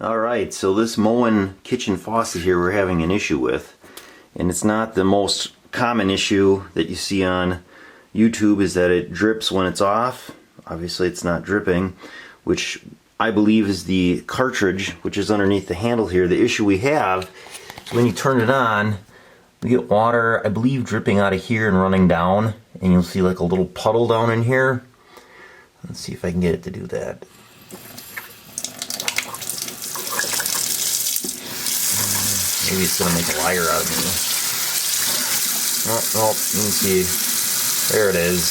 Alright, so this Moen kitchen faucet here we're having an issue with. And it's not the most common issue that you see on YouTube, is that it drips when it's off. Obviously it's not dripping, which I believe is the cartridge, which is underneath the handle here. The issue we have is when you turn it on, we get water, I believe, dripping out of here and running down. And you'll see like a little puddle down in here. Let's see if I can get it to do that. Maybe it's going to make a liar out of me. Oh, let me see. There it is.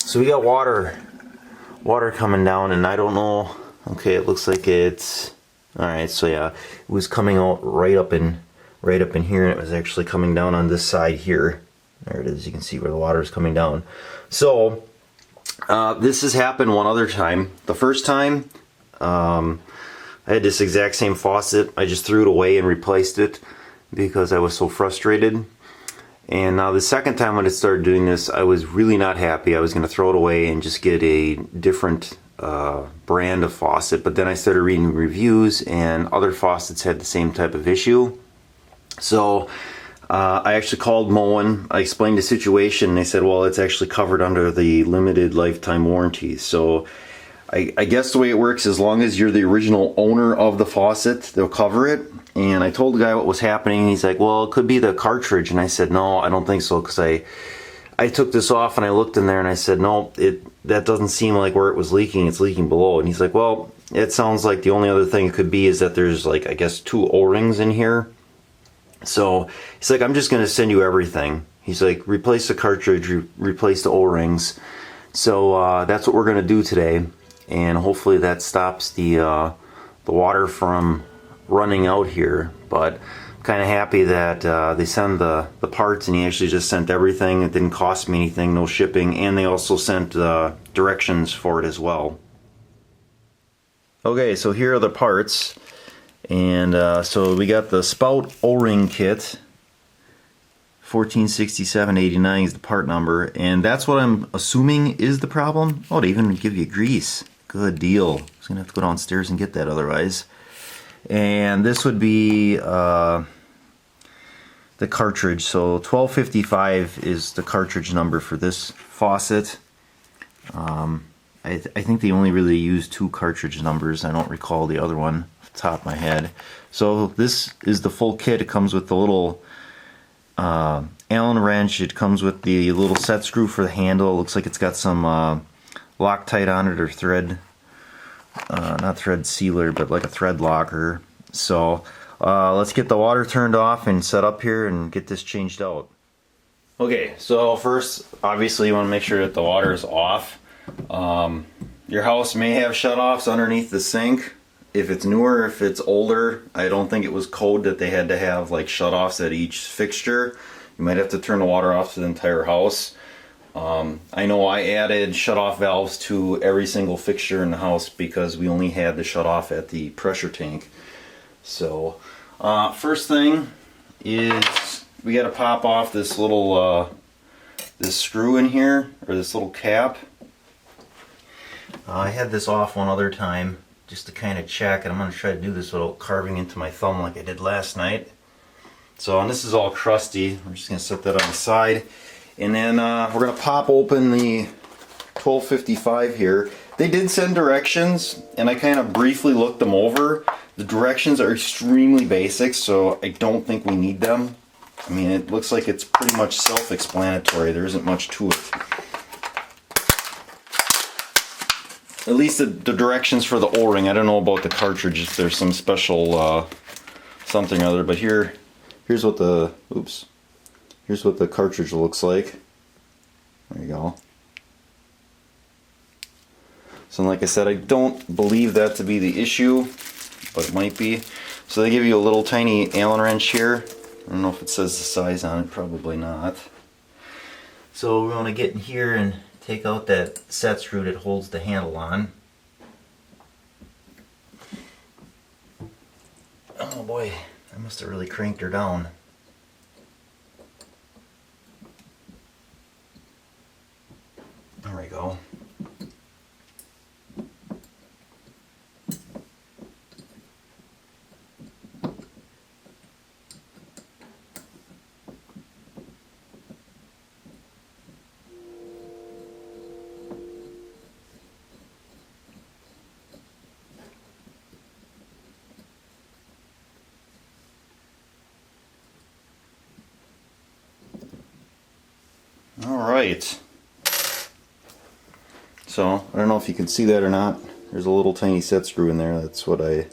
So we got water coming down, and I don't know. Okay, it looks like it's... Alright, so yeah, it was coming out right up in here, and it was actually coming down on this side here. There it is. You can see where the water is coming down. So, this has happened one other time. The first time, I had this exact same faucet. I just threw it away and replaced it because I was so frustrated. And now the second time when I started doing this, I was really not happy. I was going to throw it away and just get a different brand of faucet. But then I started reading reviews, and other faucets had the same type of issue. So I actually called Moen. I explained the situation, and they said, well, it's actually covered under the limited lifetime warranty. So I guess the way it works, as long as you're the original owner of the faucet, they'll cover it. And I told the guy what was happening, and he's like, well, it could be the cartridge. And I said, no, I don't think so, because I took this off and I looked in there and I said, no, that doesn't seem like where it was leaking. It's leaking below. And he's like, well, it sounds like the only other thing it could be is that there's, like, I guess 2 O-rings in here. So he's like, I'm just going to send you everything. He's like, replace the cartridge, replace the O-rings. So that's what we're going to do today. And hopefully that stops the water from running out here. But I'm kind of happy that they send the parts, and he actually just sent everything. It didn't cost me anything, no shipping, and they also sent directions for it as well. Okay, so here are the parts. And so we got the spout O-ring kit. 146789 is the part number, and that's what I'm assuming is the problem. Oh, they even give you grease. Good deal. I was gonna have to go downstairs and get that otherwise. And this would be the cartridge. So 1255 is the cartridge number for this faucet. I think they only really use 2 cartridge numbers. I don't recall the other one off the top of my head. So this is the full kit. It comes with the little Allen wrench. It comes with the little set screw for the handle. It looks like it's got some Loctite on it, or thread, not thread sealer, but like a thread locker. So let's get the water turned off and set up here and get this changed out. Okay, so first, obviously you want to make sure that the water is off. Your house may have shutoffs underneath the sink. If it's newer, if it's older, I don't think it was code that they had to have like shutoffs at each fixture. You might have to turn the water off to the entire house. I know I added shutoff valves to every single fixture in the house because we only had the shutoff at the pressure tank. So first thing is we got to pop off this little this screw in here, or this little cap. I had this off one other time just to kind of check, and I'm going to try to do this without carving into my thumb like I did last night. So, and this is all crusty. I'm just going to set that on the side. And then we're going to pop open the 1255 here. They did send directions, and I kind of briefly looked them over. The directions are extremely basic, so I don't think we need them. I mean, it looks like it's pretty much self-explanatory. There isn't much to it. At least the directions for the O-ring. I don't know about the cartridge, if there's some special something or other, but here's what the here's what the cartridge looks like. There you go. So like I said, I don't believe that to be the issue, but it might be. So they give you a little tiny Allen wrench here. I don't know if it says the size on it, probably not. So we're going to get in here and take out that set screw that holds the handle on. Oh boy, I must have really cranked her down. There we go. right. So I don't know if you can see that or not. There's a little tiny set screw in there. That's what I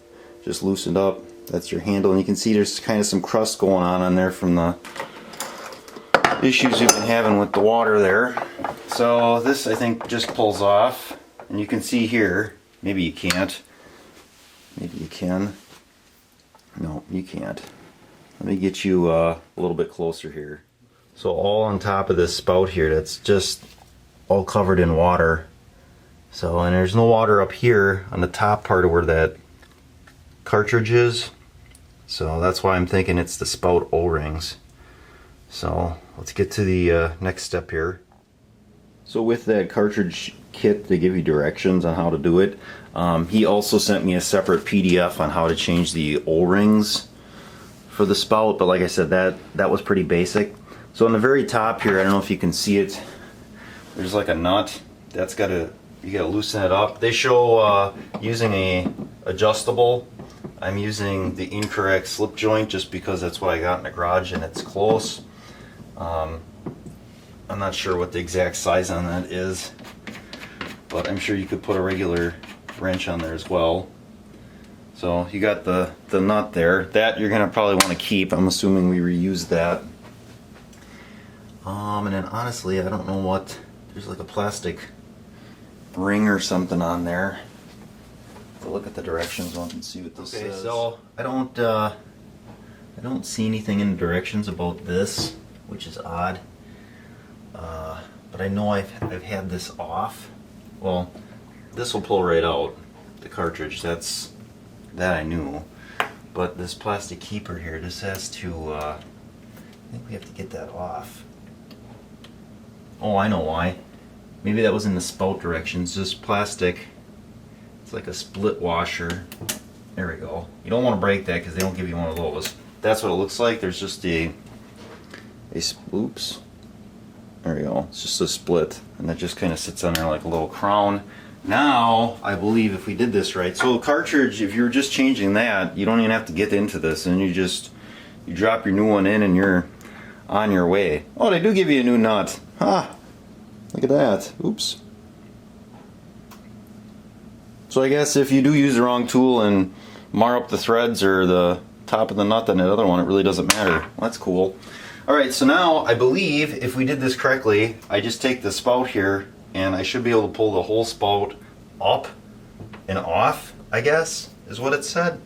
just loosened up. That's your handle, and you can see there's kind of some crust going on there from the issues you've been having with the water there. So this, I think, just pulls off, and you can see here, maybe you can't, maybe you can, no you can't. Let me get you a little bit closer here. So all on top of this spout here, that's just all covered in water. So, and there's no water up here on the top part of where that cartridge is. So that's why I'm thinking it's the spout O-rings. So let's get to the next step here. So with that cartridge kit, they give you directions on how to do it. He also sent me a separate PDF on how to change the O-rings for the spout, but like I said, that was pretty basic. So on the very top here, I don't know if you can see it, there's like a nut that's you gotta loosen it up. They show using a adjustable. I'm using the incorrect slip joint just because that's what I got in the garage and it's close. I'm not sure what the exact size on that is, but I'm sure you could put a regular wrench on there as well. So you got the nut there. That you're gonna probably want to keep. I'm assuming we reuse that. And then honestly, I don't know what, there's like a plastic ring or something on there. To look at the directions one and see what this says. So I don't see anything in the directions about this, which is odd. But I know I've had this off. Well, this will pull right out, the cartridge. That I knew. But this plastic keeper here, this has to. I think we have to get that off. Oh, I know why. Maybe that was in the spout directions. This plastic, it's like a split washer. There we go. You don't want to break that because they don't give you one of those. That's what it looks like. There's just oops. There we go. It's just a split, and that just kind of sits on there like a little crown. Now, I believe if we did this right, so the cartridge, if you're just changing that, you don't even have to get into this, and you drop your new one in and you're on your way. Oh, they do give you a new nut. Ha! Look at that. Oops. So I guess if you do use the wrong tool and mar up the threads or the top of the nut on the other one, it really doesn't matter. Well, that's cool. Alright, so now I believe if we did this correctly, I just take the spout here and I should be able to pull the whole spout up and off, I guess, is what it said.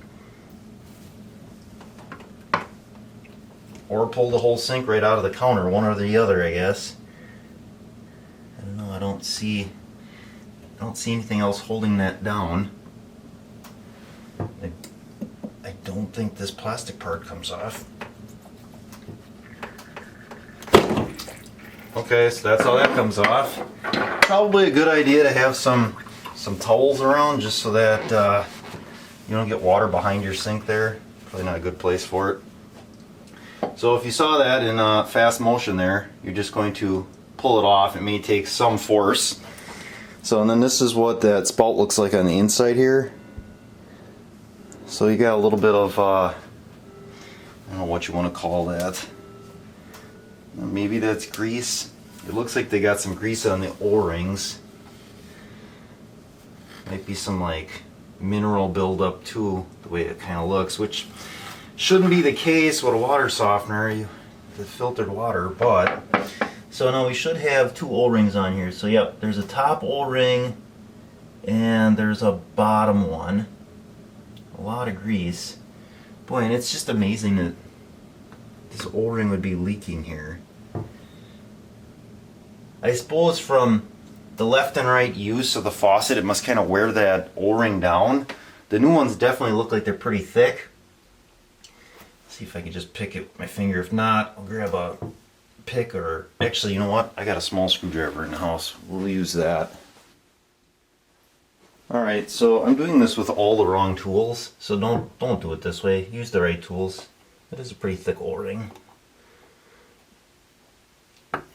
Or pull the whole sink right out of the counter, one or the other, I guess. I don't know, I don't see anything else holding that down. I don't think this plastic part comes off. Okay, so that's how that comes off. Probably a good idea to have some towels around just so that you don't get water behind your sink there. Probably not a good place for it. So if you saw that in fast motion there, you're just going to pull it off. It may take some force. So, and then this is what that spout looks like on the inside here. So you got a little bit of, I don't know what you want to call that. Maybe that's grease. It looks like they got some grease on the O-rings. Might be some like mineral buildup too, the way it kind of looks, which shouldn't be the case with a water softener, the filtered water, but so now we should have two O-rings on here. So yep, there's a top O-ring and there's a bottom one. A lot of grease. Boy, and it's just amazing that this O-ring would be leaking here. I suppose from the left and right use of the faucet, it must kind of wear that O-ring down. The new ones definitely look like they're pretty thick. Let's see if I can just pick it with my finger. If not, I'll grab a pick, or actually, you know what? I got a small screwdriver in the house. We'll use that. Alright, so I'm doing this with all the wrong tools, so don't do it this way. Use the right tools. It is a pretty thick O-ring.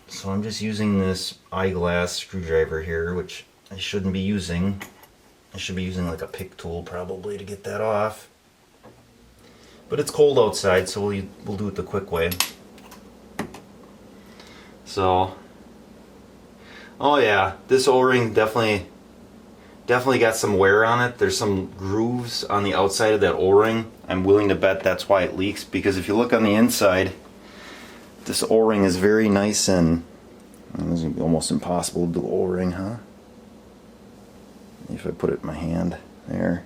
So I'm just using this eyeglass screwdriver here, which I shouldn't be using. I should be using like a pick tool probably to get that off. But it's cold outside, so we'll do it the quick way. So Oh yeah, this O-ring definitely got some wear on it. There's some grooves on the outside of that O-ring. I'm willing to bet that's why it leaks, because if you look on the inside, this O-ring is very nice, and this is gonna be almost impossible to do O-ring, huh? If I put it in my hand there.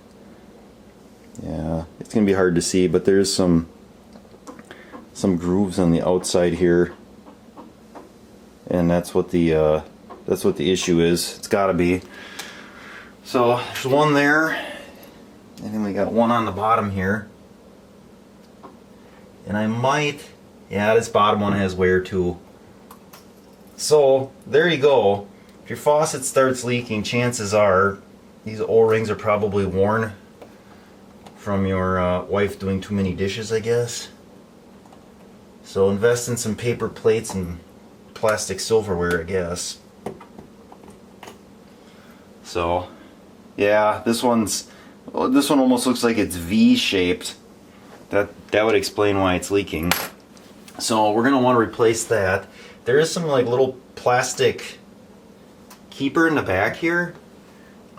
Yeah, it's gonna be hard to see, but there's some grooves on the outside here, and that's what the issue is. It's got to be. So there's one there, and then we got one on the bottom here, and I might, yeah, this bottom one has wear too. So there you go. If your faucet starts leaking, chances are these O-rings are probably worn from your wife doing too many dishes, I guess. So invest in some paper plates and plastic silverware, I guess. So yeah, this one almost looks like it's V-shaped. That would explain why it's leaking. So we're gonna want to replace that. There is some like little plastic keeper in the back here.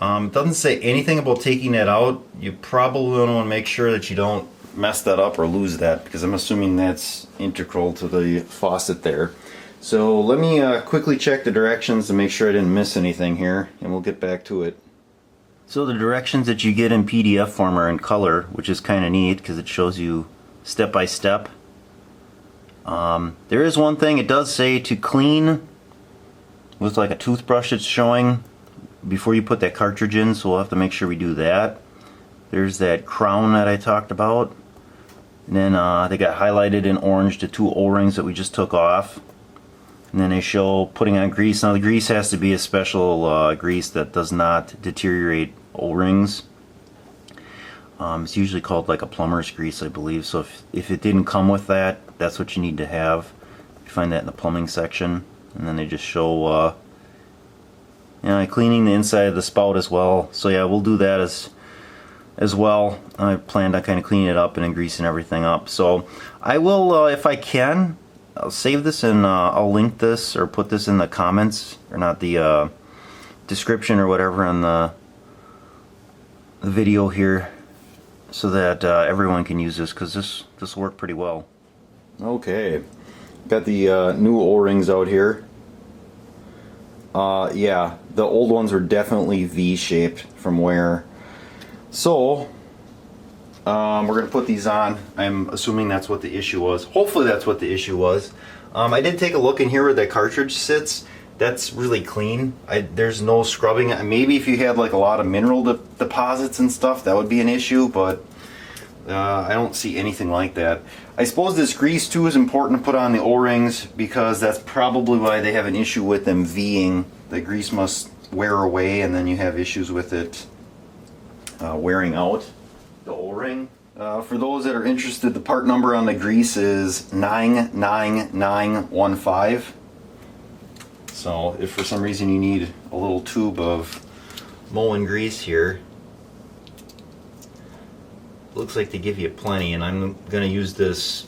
It doesn't say anything about taking that out. You probably want to make sure that you don't mess that up or lose that, because I'm assuming that's integral to the faucet there. So let me quickly check the directions to make sure I didn't miss anything here, and we'll get back to it. So the directions that you get in PDF form are in color, which is kind of neat because it shows you step by step. There is one thing, it does say to clean with like a toothbrush, it's showing, before you put that cartridge in, so we'll have to make sure we do that. There's that crown that I talked about. And then they got highlighted in orange the two O-rings that we just took off. And then they show putting on grease. Now the grease has to be a special grease that does not deteriorate O-rings. It's usually called like a plumber's grease, I believe. So if it didn't come with that, that's what you need to have. You find that in the plumbing section. And then they just show cleaning the inside of the spout as well. So yeah, we'll do that as well. I planned on kind of cleaning it up and then greasing everything up. So I will, if I can, I'll save this and I'll link this or put this in the comments, or not, the description or whatever on the video here, so that everyone can use this, because this will work pretty well. Okay, got the new O-rings out here. Yeah, the old ones are definitely V-shaped from wear. So we're going to put these on. I'm assuming that's what the issue was. Hopefully that's what the issue was. I did take a look in here where that cartridge sits. That's really clean. There's no scrubbing. Maybe if you had like a lot of mineral deposits and stuff, that would be an issue, but I don't see anything like that. I suppose this grease too is important to put on the O-rings, because that's probably why they have an issue with them V'ing. The grease must wear away, and then you have issues with it wearing out the O-ring. For those that are interested, the part number on the grease is 99915. So if for some reason you need a little tube of Moen grease here, looks like they give you plenty, and I'm going to use this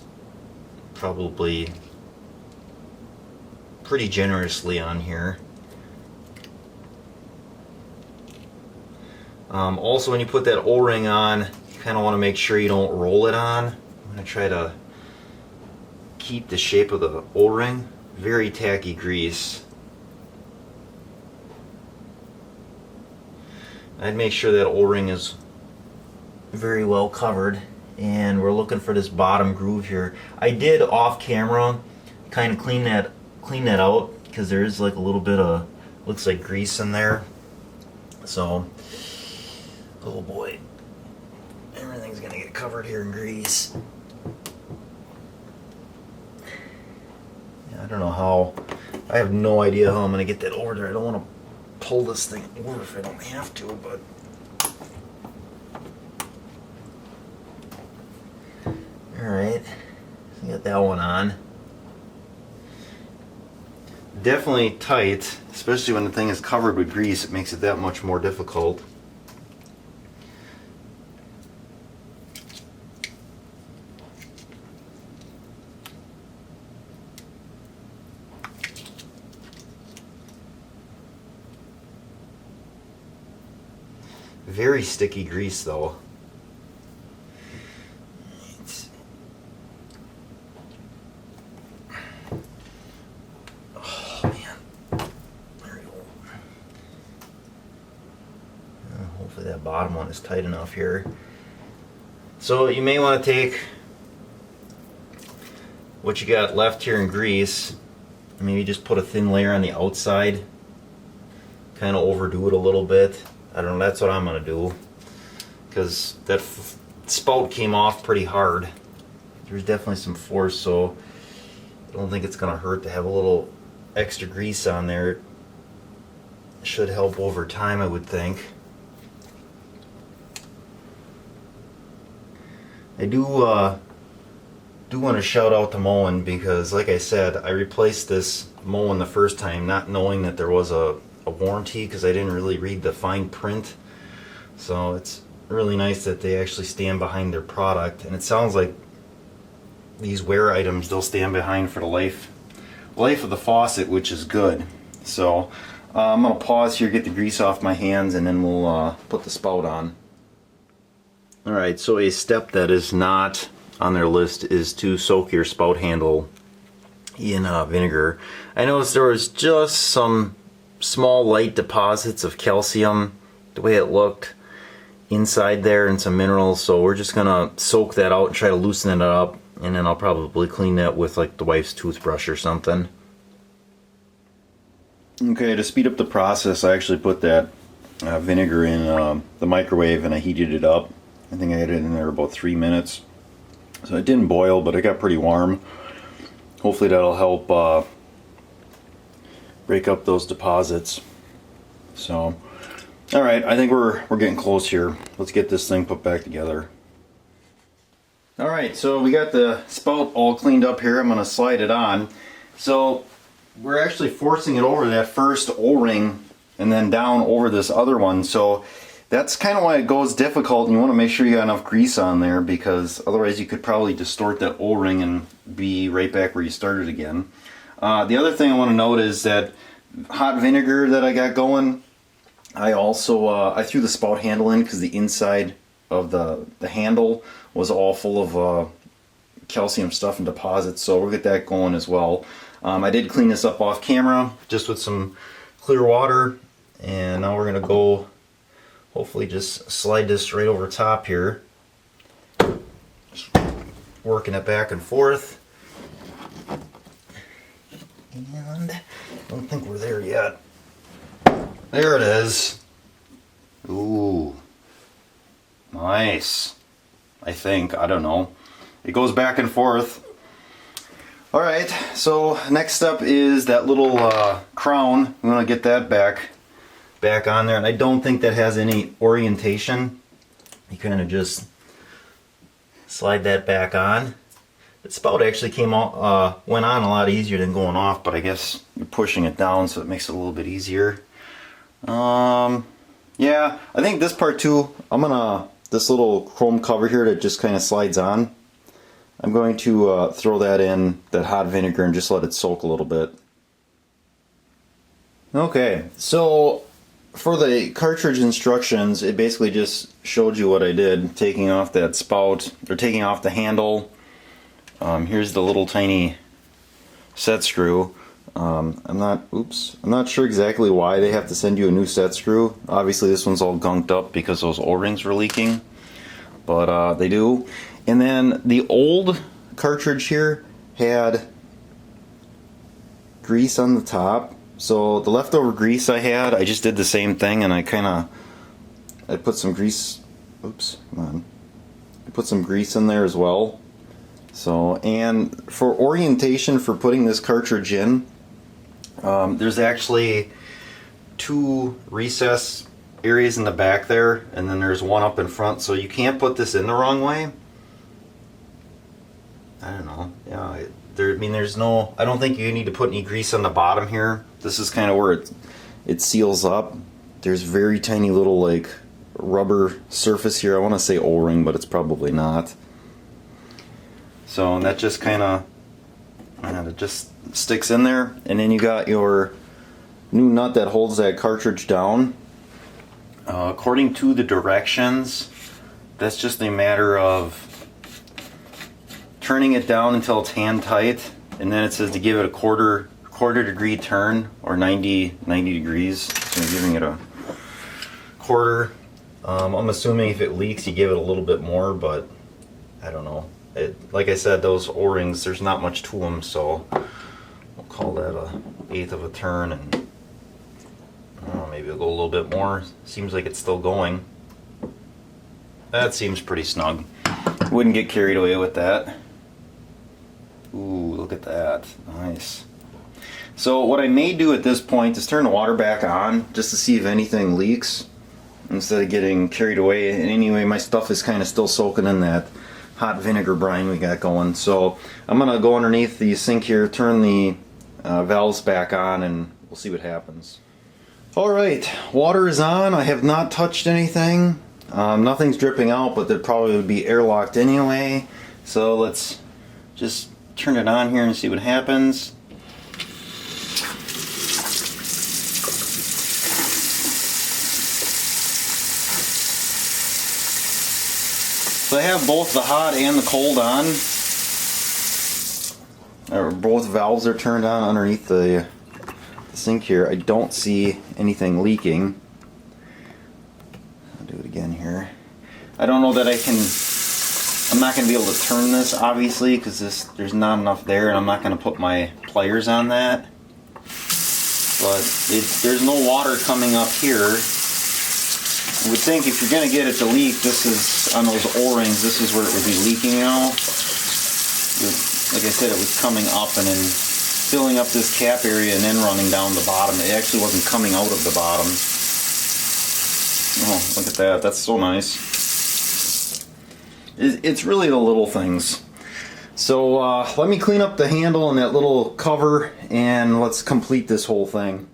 probably pretty generously on here. Also, when you put that O-ring on, you kind of want to make sure you don't roll it on. I'm going to try to keep the shape of the O-ring. Very tacky grease. I'd make sure that O-ring is very well covered, and we're looking for this bottom groove here. I did off camera kind of clean that out, because there is like a little bit of, looks like grease in there. So oh boy, everything's gonna get covered here in grease. Yeah, I don't know how, I have no idea how I'm gonna get that over there. I don't want to pull this thing over if I don't have to, but alright, so got that one on. Definitely tight, especially when the thing is covered with grease. It makes it that much more difficult. Very sticky grease though. Oh man. There we go. Hopefully that bottom one is tight enough here. So you may want to take what you got left here in grease, maybe just put a thin layer on the outside, kind of overdo it a little bit. I don't know, that's what I'm going to do, because that spout came off pretty hard. There's definitely some force, so I don't think it's going to hurt to have a little extra grease on there. It should help over time, I would think. I do want to shout out to Moen, because like I said, I replaced this Moen the first time not knowing that there was a warranty, because I didn't really read the fine print. So it's really nice that they actually stand behind their product, and it sounds like these wear items they'll stand behind for the life of the faucet, which is good. So I'm going to pause here, get the grease off my hands, and then we'll put the spout on. Alright, so a step that is not on their list is to soak your spout handle in vinegar. I noticed there was just some small light deposits of calcium, the way it looked inside there, and some minerals, so we're just gonna soak that out and try to loosen it up, and then I'll probably clean that with like the wife's toothbrush or something. Okay, to speed up the process, I actually put that vinegar in the microwave and I heated it up. I think I had it in there about 3 minutes. So it didn't boil, but it got pretty warm. Hopefully that'll help break up those deposits. So, alright, I think we're getting close here. Let's get this thing put back together. Alright, so we got the spout all cleaned up here. I'm going to slide it on. So we're actually forcing it over that first O-ring and then down over this other one. So that's kind of why it goes difficult, and you want to make sure you got enough grease on there, because otherwise you could probably distort that O-ring and be right back where you started again. The other thing I want to note is that hot vinegar that I got going, I also I threw the spout handle in because the inside of the handle was all full of calcium stuff and deposits, so we'll get that going as well. I did clean this up off camera just with some clear water, and now we're going to go hopefully just slide this right over top here. Just working it back and forth. And I don't think we're there yet. There it is. Ooh. Nice. I think. I don't know. It goes back and forth. Alright, so next step is that little crown. I'm going to get that back on there, and I don't think that has any orientation. You kind of just slide that back on. The spout actually went on a lot easier than going off, but I guess you're pushing it down, so it makes it a little bit easier. Yeah, I think this part too, this little chrome cover here that just kind of slides on, I'm going to throw that in that hot vinegar and just let it soak a little bit. Okay, so for the cartridge instructions, it basically just showed you what I did, taking off that spout, or taking off the handle. Here's the little tiny set screw. I'm not sure exactly why they have to send you a new set screw. Obviously this one's all gunked up because those O-rings were leaking, but they do. And then the old cartridge here had grease on the top. So the leftover grease I had, I just did the same thing, and I put some grease, I put some grease in there as well. So, and for orientation for putting this cartridge in, there's actually 2 recess areas in the back there, and then there's one up in front, so you can't put this in the wrong way. I don't know. Yeah, there's no, I don't think you need to put any grease on the bottom here. This is kind of where it seals up. There's very tiny little like rubber surface here. I want to say O-ring, but it's probably not. So, and that just kind of, it just sticks in there, and then you got your new nut that holds that cartridge down. According to the directions, that's just a matter of turning it down until it's hand tight, and then it says to give it a quarter degree turn, or 90 degrees. So I'm giving it a quarter. I'm assuming if it leaks you give it a little bit more, but I don't know. Like I said, those O-rings, there's not much to them, so we'll call that a 1/8 of a turn, and I don't know, maybe it'll go a little bit more. Seems like it's still going. That seems pretty snug. Wouldn't get carried away with that. Ooh, look at that. Nice. So what I may do at this point is turn the water back on just to see if anything leaks instead of getting carried away. And anyway, my stuff is kind of still soaking in that hot vinegar brine we got going. So I'm going to go underneath the sink here, turn the valves back on, and we'll see what happens. Alright, water is on. I have not touched anything. Nothing's dripping out, but they'd probably would be airlocked anyway. So let's just turn it on here and see what happens. So I have both the hot and the cold on. Both valves are turned on underneath the sink here. I don't see anything leaking. I'll do it again here. I don't know that I'm not going to be able to turn this, obviously, because there's not enough there, and I'm not going to put my pliers on that. But there's no water coming up here. I would think if you're going to get it to leak, this is, on those O-rings, this is where it would be leaking now. Like I said, it was coming up and then filling up this cap area and then running down the bottom. It actually wasn't coming out of the bottom. Oh, look at that. That's so nice. It's really the little things. So let me clean up the handle and that little cover, and let's complete this whole thing.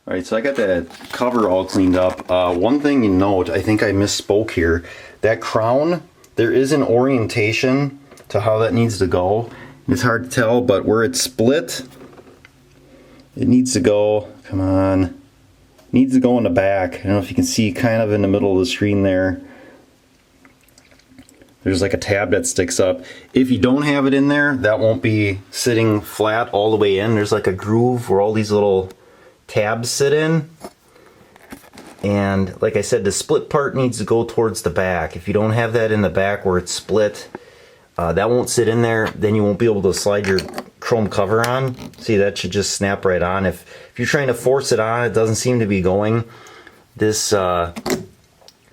Alright, so I got that cover all cleaned up. One thing you note, I think I misspoke here. That crown, there is an orientation to how that needs to go. It's hard to tell, but where it's split, it needs to go, come on, it needs to go in the back. I don't know if you can see kind of in the middle of the screen there. There's like a tab that sticks up. If you don't have it in there, that won't be sitting flat all the way in. There's like a groove where all these little tabs sit in, and like I said, the split part needs to go towards the back. If you don't have that in the back where it's split, that won't sit in there. Then you won't be able to slide your chrome cover on. See, that should just snap right on. If you're trying to force it on, it doesn't seem to be going. This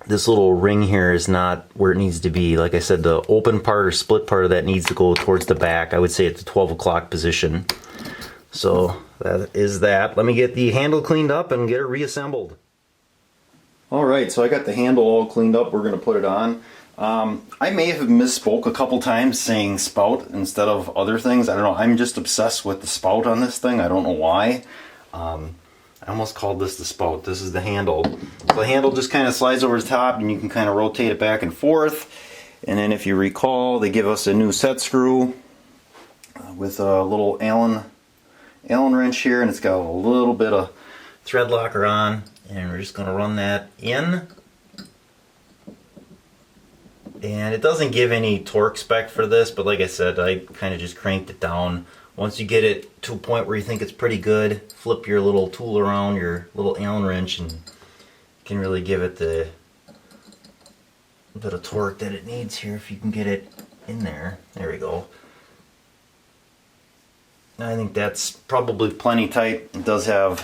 this little ring here is not where it needs to be. Like I said, the open part or split part of that needs to go towards the back. I would say at the 12 o'clock position. So that is that. Let me get the handle cleaned up and get it reassembled. Alright, so I got the handle all cleaned up. We're going to put it on. I may have misspoke a couple times saying spout instead of other things. I don't know. I'm just obsessed with the spout on this thing. I don't know why. I almost called this the spout. This is the handle. So the handle just kind of slides over the top, and you can kind of rotate it back and forth. And then if you recall, they give us a new set screw with a little Allen wrench here, and it's got a little bit of thread locker on, and we're just going to run that in. And it doesn't give any torque spec for this, but like I said, I kind of just cranked it down. Once you get it to a point where you think it's pretty good, flip your little tool around, your little Allen wrench, and you can really give it the bit of torque that it needs here if you can get it in there. There we go. I think that's probably plenty tight. It does have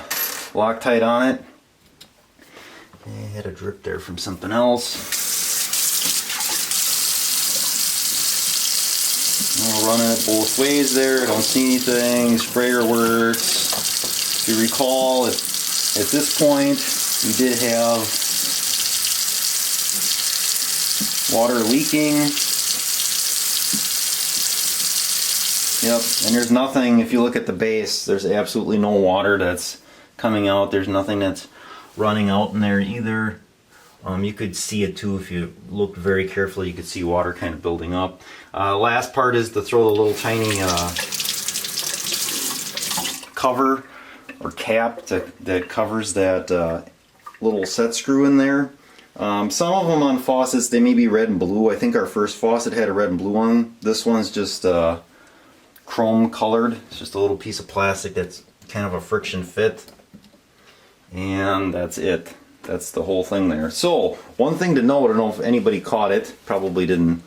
Loctite on it. I had a drip there from something else. I'm running it both ways there. I don't see anything. Sprayer works. If you recall, at this point, we did have water leaking. Yep, and there's nothing, if you look at the base, there's absolutely no water that's coming out. There's nothing that's running out in there either. You could see it too if you looked very carefully. You could see water kind of building up. Last part is to throw the little tiny cover or cap that covers that little set screw in there. Some of them on faucets, they may be red and blue. I think our first faucet had a red and blue one. This one's just chrome colored. It's just a little piece of plastic that's kind of a friction fit. And that's it. That's the whole thing there. So, one thing to note, I don't know if anybody caught it, probably didn't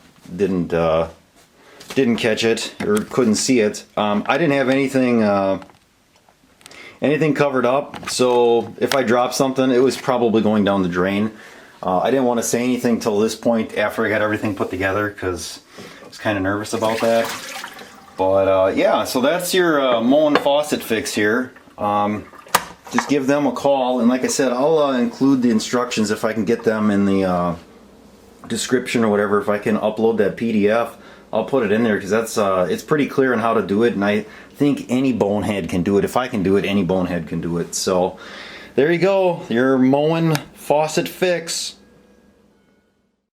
catch it or couldn't see it. I didn't have anything covered up, so if I dropped something, it was probably going down the drain. I didn't want to say anything till this point after I got everything put together because I was kind of nervous about that. But yeah, so that's your Moen Faucet fix here. Just give them a call, and like I said, I'll include the instructions if I can get them in the description or whatever. If I can upload that PDF, I'll put it in there because that's it's pretty clear on how to do it, and I think any bonehead can do it. If I can do it, any bonehead can do it. So there you go, your Moen Faucet fix.